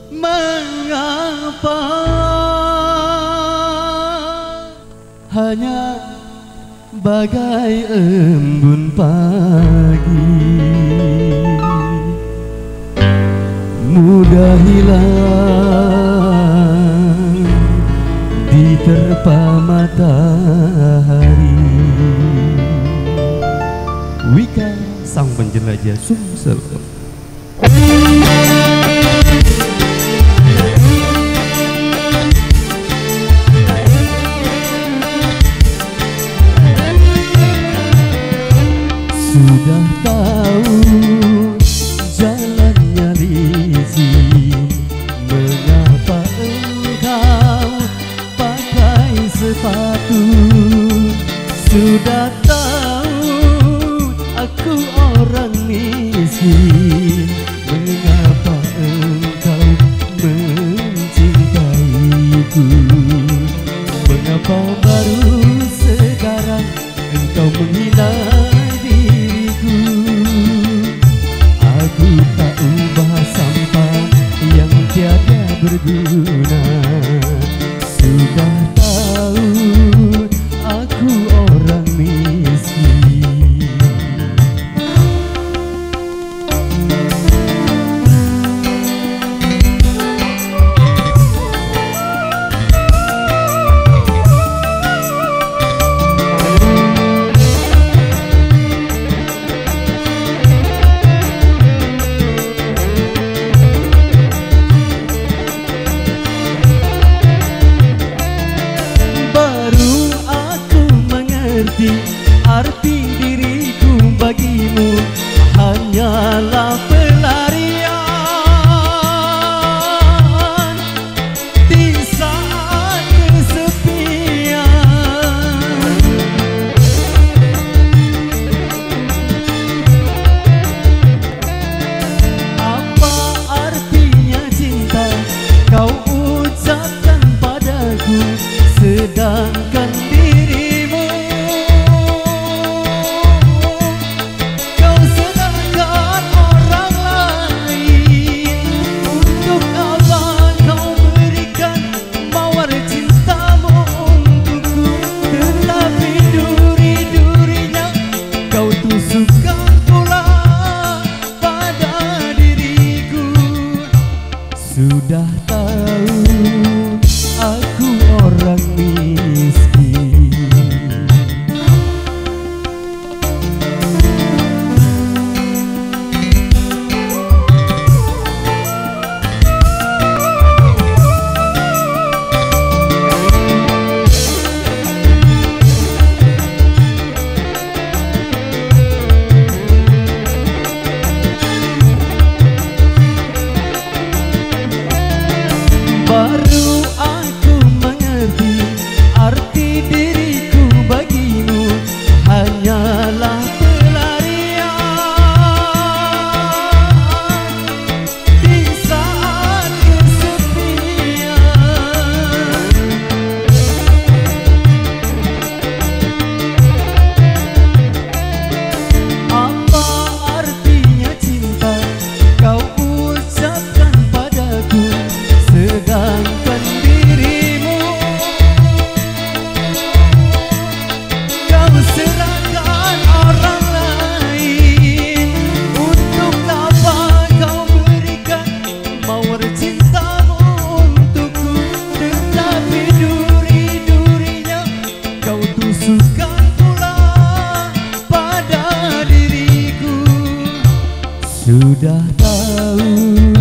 Mengapa hanya bagai embun pagi, mudah hilang diterpa matahari. Wika sang penjelajah Sumsel. Sudah tahu jalannya licin, mengapa engkau pakai sepatu? Sudah tahu aku orang miskin, mengapa engkau mencintaiku? Mengapa baru sekarang engkau menghina diriku? Aku tak ubah sampah yang tiada berguna. Sudah tahu aku orang miskin. Arti diriku bagimu hanyalah pelarian di saat kesepian. Apa artinya cinta kau ucapkan padaku, sedangkan dirimu sudah tahu aku orang miskin. Baru aku mengerti arti diriku bagimu hanyalah pelarian di saat kesepian. Apa artinya cinta kau ucapkan padaku, sedangkan dirimu kau serahkan orang lain. Untuk apa kau berikan mawar cintamu untukku, tetapi duri-durinya kau tusukkan pula pada diriku. Sudah tahu